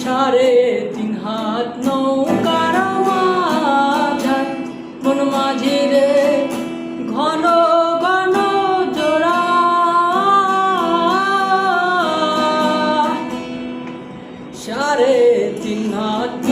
3.5 হাত নৌকার মাঝার মন মাঝে রে ঘন ঘন জোড়া 3.5 হাত